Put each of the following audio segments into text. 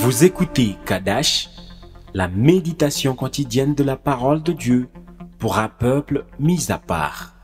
Vous écoutez Kadash, la méditation quotidienne de la parole de Dieu pour un peuple mis à part.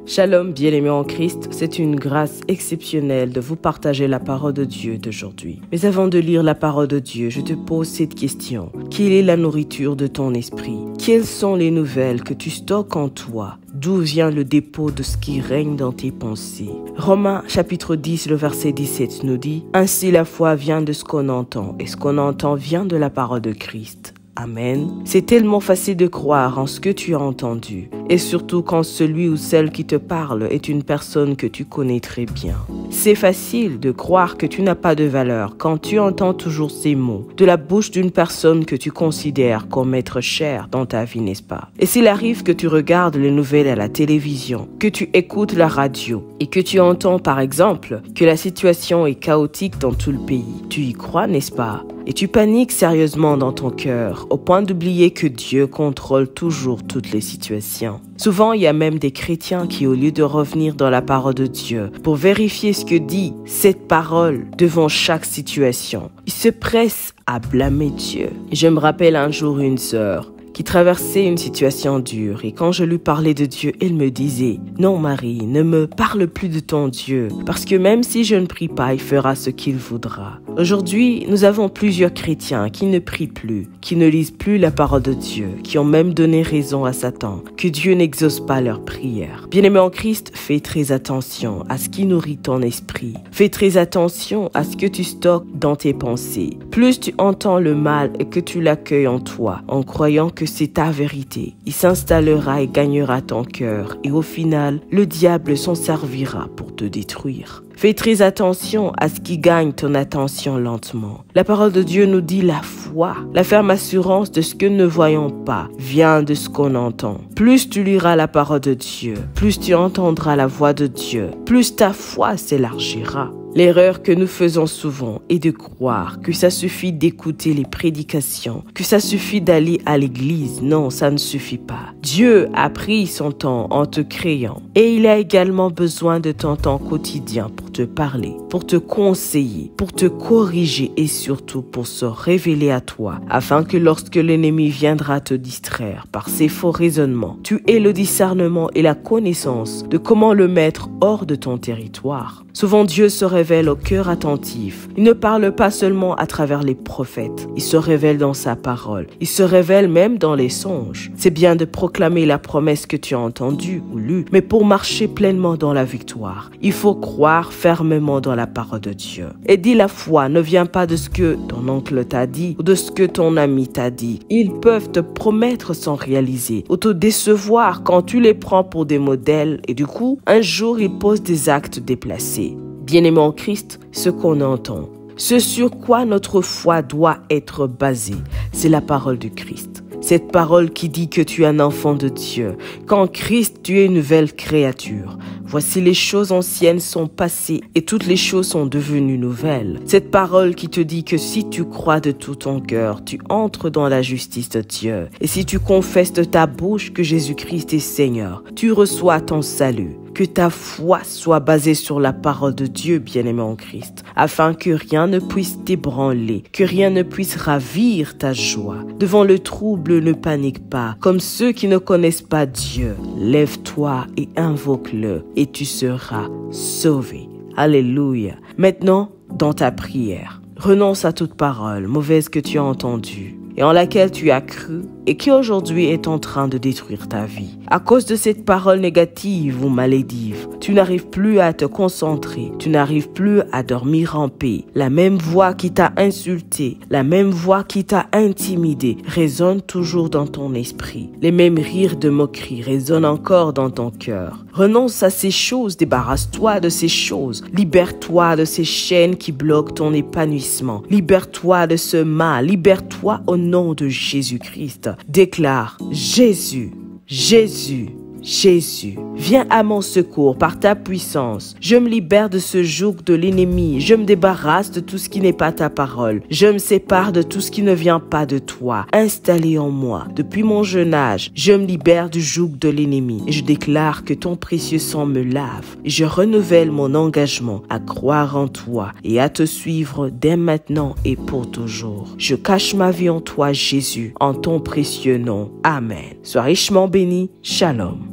Shalom, bien-aimés en Christ, c'est une grâce exceptionnelle de vous partager la parole de Dieu d'aujourd'hui. Mais avant de lire la parole de Dieu, je te pose cette question. Quelle est la nourriture de ton esprit? Quelles sont les nouvelles que tu stockes en toi? D'où vient le dépôt de ce qui règne dans tes pensées? Romains chapitre 10, le verset 17 nous dit « Ainsi la foi vient de ce qu'on entend, et ce qu'on entend vient de la parole de Christ. » Amen. C'est tellement facile de croire en ce que tu as entendu, et surtout quand celui ou celle qui te parle est une personne que tu connais très bien. C'est facile de croire que tu n'as pas de valeur quand tu entends toujours ces mots de la bouche d'une personne que tu considères comme être chère dans ta vie, n'est-ce pas? Et s'il arrive que tu regardes les nouvelles à la télévision, que tu écoutes la radio et que tu entends par exemple que la situation est chaotique dans tout le pays, tu y crois, n'est-ce pas? Et tu paniques sérieusement dans ton cœur, au point d'oublier que Dieu contrôle toujours toutes les situations. Souvent, il y a même des chrétiens qui, au lieu de revenir dans la parole de Dieu pour vérifier ce que dit cette parole devant chaque situation, ils se pressent à blâmer Dieu. Et je me rappelle un jour une sœur qui traversait une situation dure, et quand je lui parlais de Dieu, elle me disait « Non Marie, ne me parle plus de ton Dieu, parce que même si je ne prie pas, il fera ce qu'il voudra. » Aujourd'hui, nous avons plusieurs chrétiens qui ne prient plus, qui ne lisent plus la parole de Dieu, qui ont même donné raison à Satan, que Dieu n'exauce pas leurs prières. Bien-aimé en Christ, fais très attention à ce qui nourrit ton esprit. Fais très attention à ce que tu stockes dans tes pensées. Plus tu entends le mal et que tu l'accueilles en toi, en croyant que c'est ta vérité, il s'installera et gagnera ton cœur, et au final, le diable s'en servira pour te détruire. Fais très attention à ce qui gagne ton attention lentement. La parole de Dieu nous dit la foi, la ferme assurance de ce que nous ne voyons pas vient de ce qu'on entend. Plus tu liras la parole de Dieu, plus tu entendras la voix de Dieu, plus ta foi s'élargira. L'erreur que nous faisons souvent est de croire que ça suffit d'écouter les prédications, que ça suffit d'aller à l'église. Non, ça ne suffit pas. Dieu a pris son temps en te créant et il a également besoin de ton temps quotidien pour te parler, pour te conseiller, pour te corriger et surtout pour se révéler à toi, afin que lorsque l'ennemi viendra te distraire par ses faux raisonnements, tu aies le discernement et la connaissance de comment le mettre hors de ton territoire. Souvent, Dieu se révèle au cœur attentif. Il ne parle pas seulement à travers les prophètes. Il se révèle dans sa parole. Il se révèle même dans les songes. C'est bien de proclamer la promesse que tu as entendue ou lue, mais pour marcher pleinement dans la victoire, il faut croire fermement dans la parole de Dieu. Et dis la foi ne vient pas de ce que ton oncle t'a dit ou de ce que ton ami t'a dit. Ils peuvent te promettre sans réaliser ou te décevoir quand tu les prends pour des modèles et du coup, un jour, ils posent des actes déplacés. Bien-aimé en Christ, ce qu'on entend, ce sur quoi notre foi doit être basée, c'est la parole du Christ. Cette parole qui dit que tu es un enfant de Dieu, qu'en Christ tu es une nouvelle créature. Voici les choses anciennes sont passées et toutes les choses sont devenues nouvelles. Cette parole qui te dit que si tu crois de tout ton cœur, tu entres dans la justice de Dieu. Et si tu confesses de ta bouche que Jésus-Christ est Seigneur, tu reçois ton salut. Que ta foi soit basée sur la parole de Dieu, bien-aimé en Christ, afin que rien ne puisse t'ébranler, que rien ne puisse ravir ta joie. Devant le trouble, ne panique pas. Comme ceux qui ne connaissent pas Dieu, lève-toi et invoque-le, et tu seras sauvé. Alléluia. Maintenant, dans ta prière, renonce à toute parole mauvaise que tu as entendue et en laquelle tu as cru et qui aujourd'hui est en train de détruire ta vie. À cause de cette parole négative ou malédive, tu n'arrives plus à te concentrer, tu n'arrives plus à dormir en paix. La même voix qui t'a insulté, la même voix qui t'a intimidé résonne toujours dans ton esprit. Les mêmes rires de moquerie résonnent encore dans ton cœur. Renonce à ces choses, débarrasse-toi de ces choses. Libère-toi de ces chaînes qui bloquent ton épanouissement. Libère-toi de ce mal, libère-toi au nom de Jésus-Christ. Déclare Jésus, Jésus, Jésus, viens à mon secours par ta puissance. Je me libère de ce joug de l'ennemi. Je me débarrasse de tout ce qui n'est pas ta parole. Je me sépare de tout ce qui ne vient pas de toi. Installé en moi, depuis mon jeune âge, je me libère du joug de l'ennemi. Et je déclare que ton précieux sang me lave. Et je renouvelle mon engagement à croire en toi et à te suivre dès maintenant et pour toujours. Je cache ma vie en toi, Jésus, en ton précieux nom. Amen. Sois richement béni. Shalom.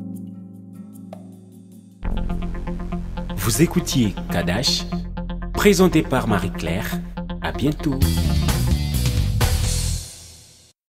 Vous écoutiez Kadash, présenté par Marie-Claire. À bientôt.